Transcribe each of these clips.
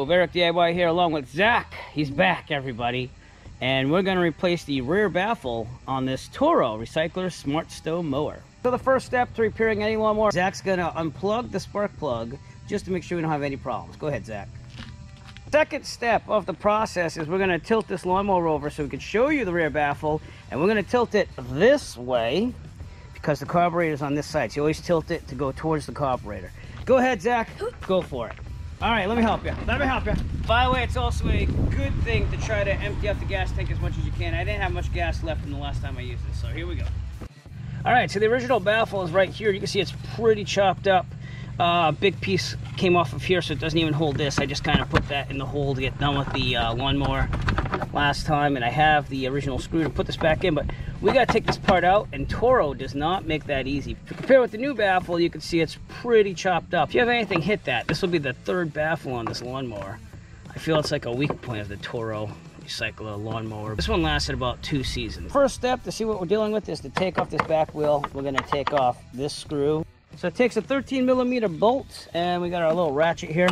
YouTube, Eric DIY here along with Zach. He's back, everybody. And we're going to replace the rear baffle on this Toro Recycler Smartstow Mower. So the first step to repairing any lawnmower, Zach's going to unplug the spark plug just to make sure we don't have any problems. Go ahead, Zach. Second step of the process is we're going to tilt this lawnmower over so we can show you the rear baffle, and we're going to tilt it this way because the carburetor is on this side. So you always tilt it to go towards the carburetor. Go ahead, Zach. Go for it. All right, let me help you. Let me help you. By the way, it's also a good thing to try to empty out the gas tank as much as you can. I didn't have much gas left from the last time I used this, so here we go. All right, so the original baffle is right here. You can see it's pretty chopped up. A big piece came off of here, so it doesn't even hold this. I just kind of put that in the hole to get done with the lawnmower last time, and I have the original screw to put this back in, but we got to take this part out, and Toro does not make that easy. If you compare with the new baffle, you can see it's pretty chopped up. If you have anything hit that, this will be the third baffle on this lawnmower. I feel it's like a weak point of the Toro Recycler lawnmower. This one lasted about 2 seasons. First step to see what we're dealing with is to take off this back wheel. We're going to take off this screw. So it takes a 13mm bolt, and we got our little ratchet here.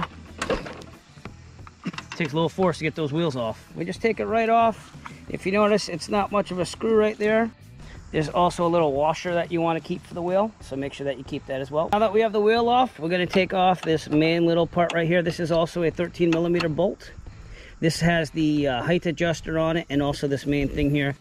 It takes a little force to get those wheels off. We just take it right off. If you notice, it's not much of a screw right there. There's also a little washer that you want to keep for the wheel, so make sure that you keep that as well. Now that we have the wheel off, we're going to take off this main little part right here. This is also a 13mm bolt. This has the height adjuster on it, and also this main thing here.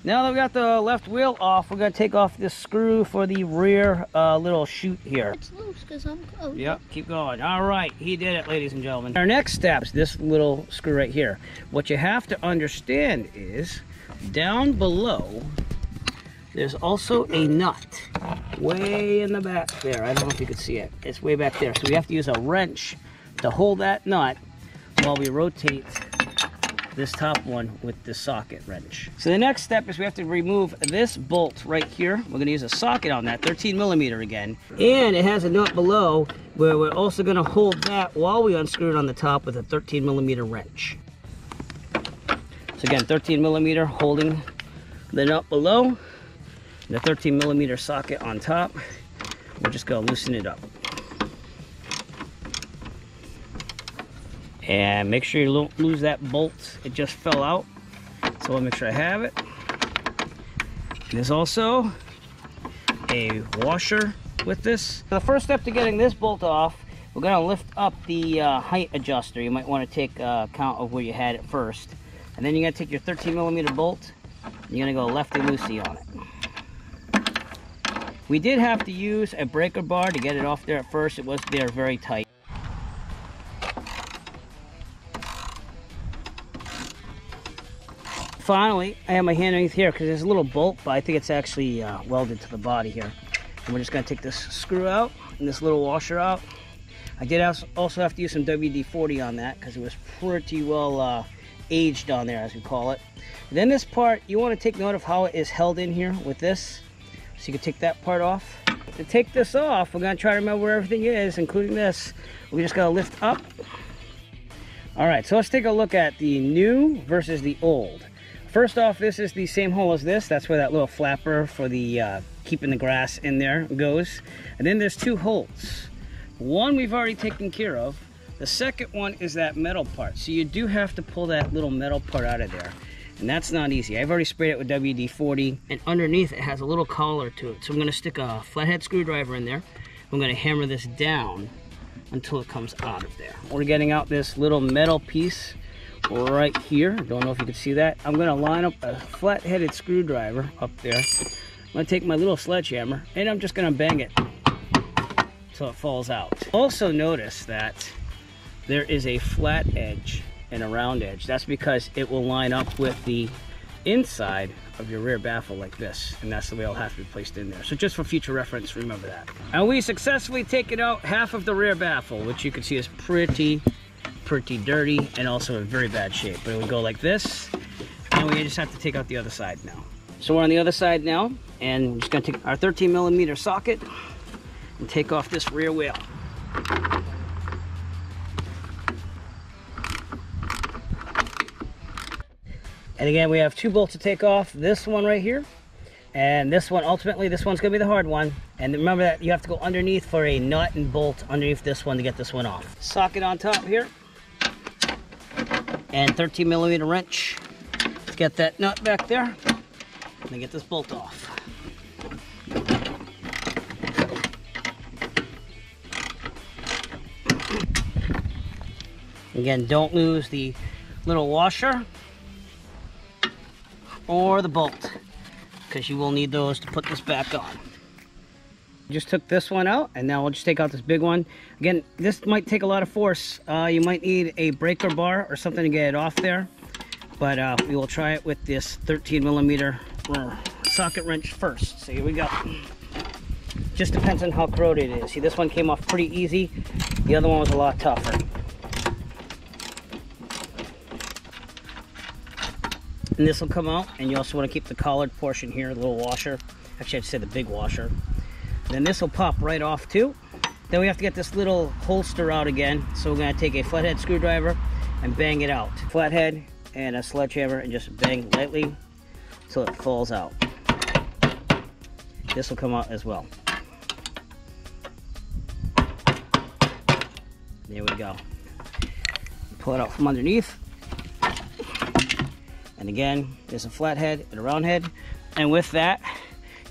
Now that we got the left wheel off, we're going to take off this screw for the rear little chute here. It's loose because I'm close. Yep, keep going. All right, he did it, ladies and gentlemen. Our next step is this little screw right here. What you have to understand is down below, there's also a nut way in the back there. I don't know if you can see it. It's way back there. So we have to use a wrench to hold that nut while we rotate this top one with the socket wrench. So the next step is we have to remove this bolt right here. We're going to use a socket on that, 13mm again. And it has a nut below where we're also going to hold that while we unscrew it on the top with a 13mm wrench. So again, 13mm holding the nut below, and the 13mm socket on top. We're just going to loosen it up. And make sure you don't lose that bolt. It just fell out. So I'll make sure I have it. There's also a washer with this. The first step to getting this bolt off, we're going to lift up the height adjuster. You might want to take account of where you had it first. And then you're going to take your 13mm bolt. And you're going to go lefty-loosey on it. We did have to use a breaker bar to get it off there at first. It was there very tight. Finally, I have my hand underneath here because there's a little bolt, but I think it's actually welded to the body here. And we're just going to take this screw out and this little washer out. I did also have to use some WD-40 on that because it was pretty well aged on there, as we call it. And then this part, you want to take note of how it is held in here with this. So you can take that part off. To take this off, we're going to try to remember where everything is, including this. We just got to lift up. All right, so let's take a look at the new versus the old. First off, this is the same hole as this. That's where that little flapper for the keeping the grass in there goes. And then there's 2 holes. One we've already taken care of. The second one is that metal part. So you do have to pull that little metal part out of there. And that's not easy. I've already sprayed it with WD-40. And underneath it has a little collar to it. So I'm going to stick a flathead screwdriver in there. I'm going to hammer this down until it comes out of there. We're getting out this little metal piece right here. Don't know if you can see that. I'm going to line up a flat-headed screwdriver up there. I'm going to take my little sledgehammer and I'm just going to bang it till it falls out. Also notice that there is a flat edge and a round edge. That's because it will line up with the inside of your rear baffle like this, and that's the way it'll have to be placed in there. So just for future reference, remember that. And we successfully taken out half of the rear baffle, which you can see is pretty dirty and also in very bad shape. But it would go like this, and we just have to take out the other side now. So we're on the other side now, and we're just going to take our 13mm socket and take off this rear wheel. And again, we have 2 bolts to take off. This one right here, and this one. Ultimately, this one's going to be the hard one. And remember that you have to go underneath for a nut and bolt underneath this one to get this one off. Socket on top here. and 13mm wrench. Let's get that nut back there and get this bolt off. Again, don't lose the little washer or the bolt, because you will need those to put this back on. Just took this one out, and now we'll just take out this big one. Again, this might take a lot of force. You might need a breaker bar or something to get it off there, but we will try it with this 13mm socket wrench first. So here we go. Just depends on how corroded it is. See, this one came off pretty easy. The other one was a lot tougher. And this will come out, and you also want to keep the collared portion here, the little washer. Actually, I'd say the big washer. Then this will pop right off too. Then we have to get this little holster out again. So we're going to take a flathead screwdriver and bang it out. Flathead and a sledgehammer, and just bang lightly until it falls out. This will come out as well. There we go. Pull it out from underneath. And again, there's a flathead and a round head. And with that,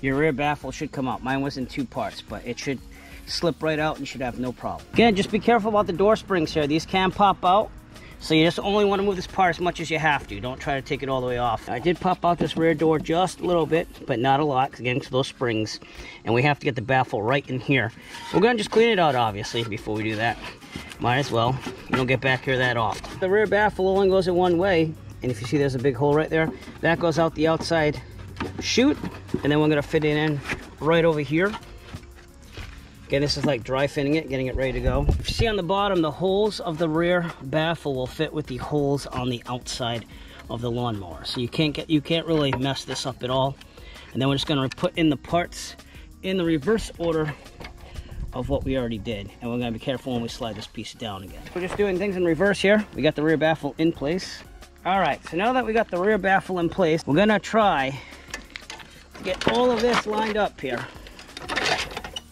your rear baffle should come out. Mine was in 2 parts, but it should slip right out and you should have no problem. Again, just be careful about the door springs here. These can pop out, so you just only want to move this part as much as you have to. Don't try to take it all the way off. I did pop out this rear door just a little bit, but not a lot, again, to those springs. And we have to get the baffle right in here. We're going to just clean it out, obviously, before we do that. Might as well. You don't get back here that often. The rear baffle only goes in one way. And if you see there's a big hole right there, that goes out the outside chute, and then we're gonna fit it in right over here. Again, this is like dry fitting it, getting it ready to go. If you see on the bottom, the holes of the rear baffle will fit with the holes on the outside of the lawnmower. So you can't really mess this up at all. And then we're just gonna put in the parts in the reverse order of what we already did. And we're gonna be careful when we slide this piece down again. We're just doing things in reverse here. We got the rear baffle in place. All right, so now that we got the rear baffle in place, we're gonna try to get all of this lined up here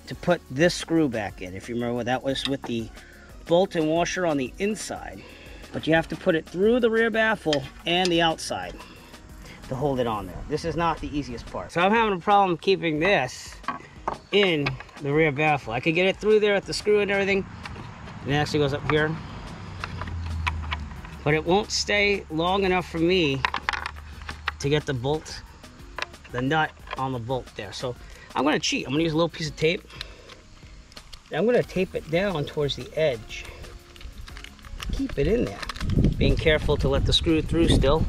to put this screw back in. If you remember, that was with the bolt and washer on the inside, but you have to put it through the rear baffle and the outside to hold it on there. This is not the easiest part. So I'm having a problem keeping this in the rear baffle. I could get it through there at the screw and everything, and it actually goes up here. But it won't stay long enough for me to get the bolt, the nut on the bolt there. So I'm gonna cheat. I'm gonna use a little piece of tape. I'm gonna tape it down towards the edge. Keep it in there. Being careful to let the screw through still.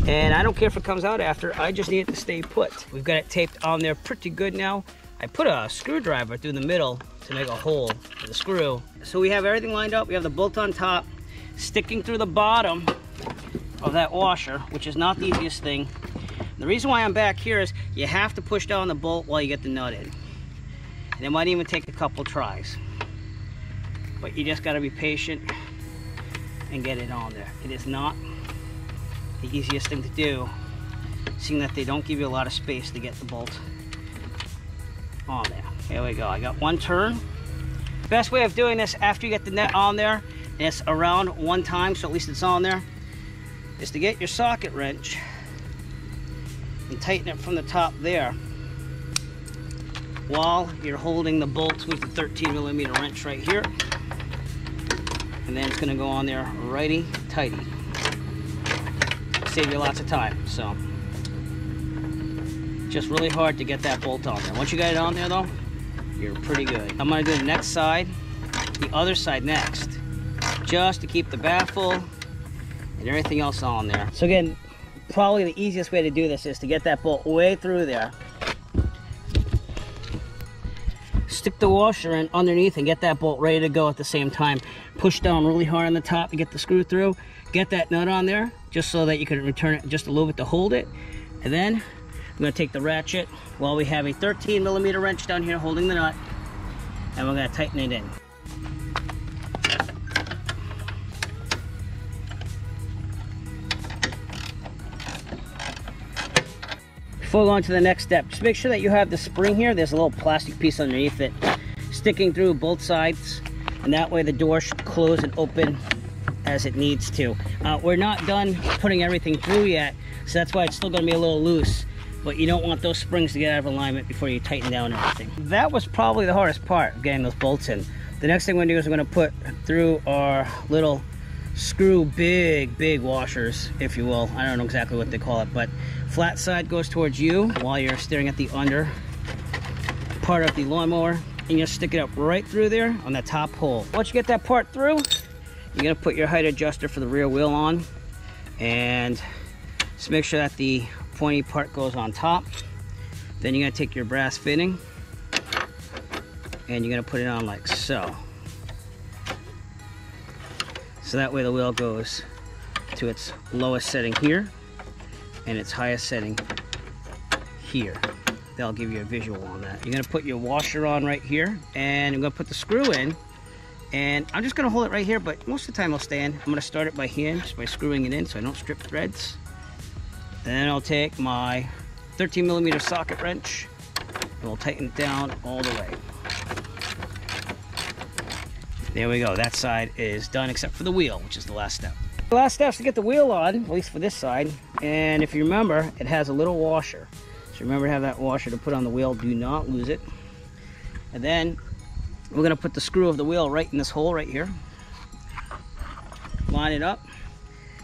And I don't care if it comes out after, I just need it to stay put. We've got it taped on there pretty good now. I put a screwdriver through the middle to make a hole for the screw. So we have everything lined up. We have the bolt on top, sticking through the bottom of that washer, which is not the easiest thing. The reason why I'm back here is you have to push down the bolt while you get the nut in. And it might even take a couple tries. But you just gotta be patient and get it on there. It is not the easiest thing to do, seeing that they don't give you a lot of space to get the bolt on there. Here we go, I got one turn. Best way of doing this after you get the nut on there, and it's around one time, so at least it's on there, is to get your socket wrench and tighten it from the top there while you're holding the bolt with the 13mm wrench right here. And then it's gonna go on there righty tighty. Save you lots of time. So just really hard to get that bolt on there. Once you got it on there though, you're pretty good. I'm gonna do the next side, the other side next, just to keep the baffle and everything else on there. So again, probably the easiest way to do this is to get that bolt way through there, stick the washer in underneath and get that bolt ready to go at the same time. Push down really hard on the top to get the screw through, get that nut on there just so that you can return it just a little bit to hold it. And then I'm going to take the ratchet while we have a 13mm wrench down here holding the nut, and we're going to tighten it in. Before we go on to the next step, just make sure that you have the spring here. There's a little plastic piece underneath it sticking through both sides, and that way the door should close and open as it needs to. We're not done putting everything through yet, so that's why it's still going to be a little loose. But you don't want those springs to get out of alignment before you tighten down everything. That was probably the hardest part of getting those bolts in. The next thing we're going to do is we're going to put through our little screw big washers, if you will. I don't know exactly what they call it, but flat side goes towards you while you're staring at the under part of the lawnmower, and you'll stick it up right through there on the top hole. Once you get that part through, you're going to put your height adjuster for the rear wheel on, and just make sure that the pointy part goes on top. Then you're going to take your brass fitting and you're going to put it on like so. So that way the wheel goes to its lowest setting here and its highest setting here. That'll give you a visual on that. You're going to put your washer on right here, and I'm going to put the screw in, and I'm just going to hold it right here, but most of the time it'll stay in. I'm going to start it by hand, just by screwing it in so I don't strip threads. Then I'll take my 13mm socket wrench and we'll tighten it down all the way. There we go. That side is done except for the wheel, which is the last step. The last step is to get the wheel on, at least for this side. And if you remember, it has a little washer. So remember to have that washer to put on the wheel. Do not lose it. And then we're going to put the screw of the wheel right in this hole right here. Line it up.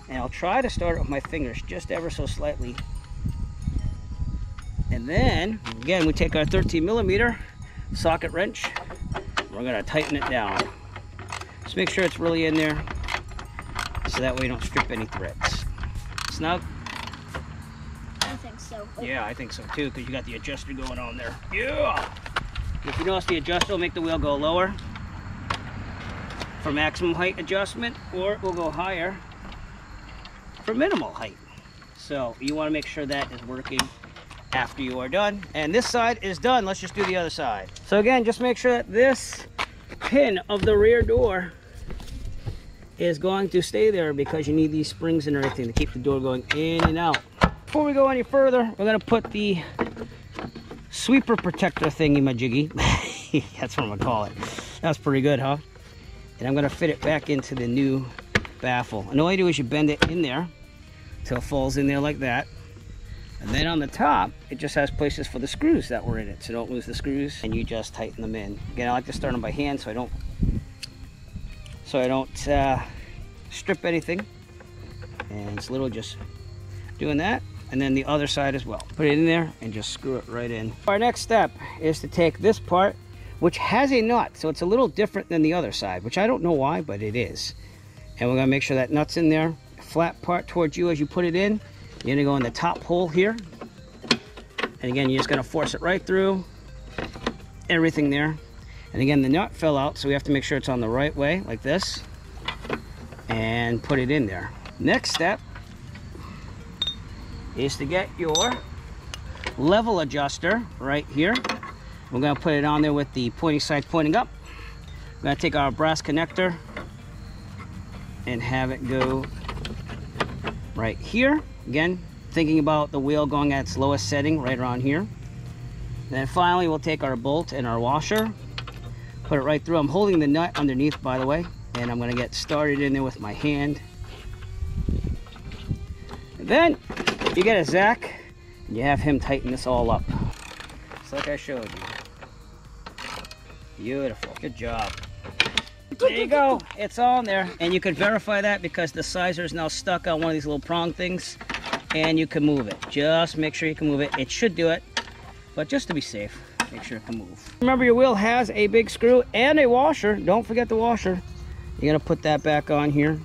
And I'll try to start it with my fingers just ever so slightly. And then, again, we take our 13mm socket wrench. We're going to tighten it down. Just make sure it's really in there so that way you don't strip any threads. Snug? I think so. Yeah, I think so too, because you got the adjuster going on there. Yeah! If you notice, the adjuster will make the wheel go lower for maximum height adjustment, or it will go higher for minimal height. So you want to make sure that is working after you are done. And this side is done. Let's just do the other side. So again, just make sure that this pin of the rear door is going to stay there, because you need these springs and everything to keep the door going in and out. Before we go any further, we're going to put the sweeper protector thingy-majiggy. That's what I'm going to call it. That's pretty good, huh? And I'm going to fit it back into the new baffle. And all you do is you bend it in there till it falls in there like that. And then on the top, it just has places for the screws that were in it, so don't lose the screws, and you just tighten them in. Again, I like to start them by hand so I don't strip anything. And it's literally just doing that, and then the other side as well. Put it in there and just screw it right in. Our next step is to take this part, which has a nut, so it's a little different than the other side, which I don't know why, but it is. And we're going to make sure that nut's in there. Flat part towards you as you put it in. You're going to go in the top hole here. And again, you're just going to force it right through everything there. And again, the nut fell out, so we have to make sure it's on the right way, like this. And put it in there. Next step is to get your level adjuster right here. We're going to put it on there with the pointy side pointing up. We're going to take our brass connector and have it go right here. Again, thinking about the wheel going at its lowest setting right around here. Then finally we'll take our bolt and our washer, put it right through. I'm holding the nut underneath, by the way, and I'm going to get started in there with my hand. And then you get a Zach and you have him tighten this all up, just like I showed you. Beautiful, good job. There you go, it's on there, and you can verify that because the sizer is now stuck on one of these little prong things, and you can move it. Just make sure you can move it. It should do it, but just to be safe, make sure it can move. Remember, your wheel has a big screw and a washer. Don't forget the washer. You're gonna put that back on here,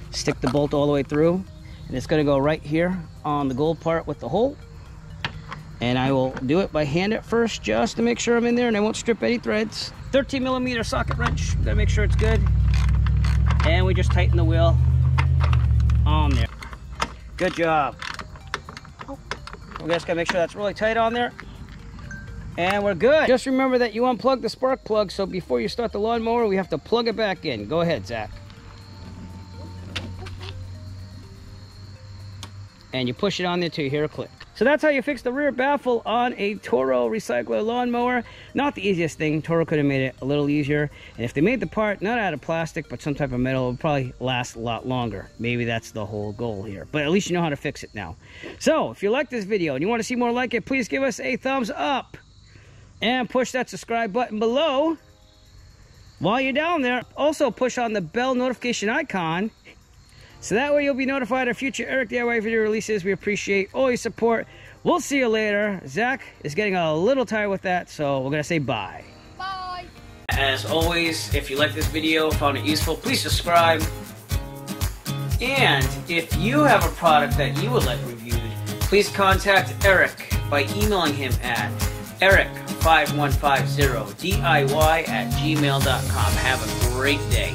stick the bolt all the way through, and it's gonna go right here on the gold part with the hole. And I will do it by hand at first, just to make sure I'm in there and I won't strip any threads. 13mm socket wrench, gotta make sure it's good. And we just tighten the wheel on there. Good job. We just gotta make sure that's really tight on there. And we're good. Just remember that you unplug the spark plug, so before you start the lawnmower, we have to plug it back in. Go ahead, Zach. And you push it on there till you hear a click. So that's how you fix the rear baffle on a Toro Recycler lawnmower. Not the easiest thing. Toro could have made it a little easier. And if they made the part not out of plastic, but some type of metal, it would probably last a lot longer. Maybe that's the whole goal here. But at least you know how to fix it now. So if you like this video and you want to see more like it, please give us a thumbs up. And push that subscribe button below. While you're down there, also push on the bell notification icon, so that way you'll be notified of future Eric DIY video releases. We appreciate all your support. We'll see you later. Zach is getting a little tired with that, so we're going to say bye. Bye. As always, if you like this video, found it useful, please subscribe. And if you have a product that you would like reviewed, please contact Eric by emailing him at eric5150diy@gmail.com. Have a great day.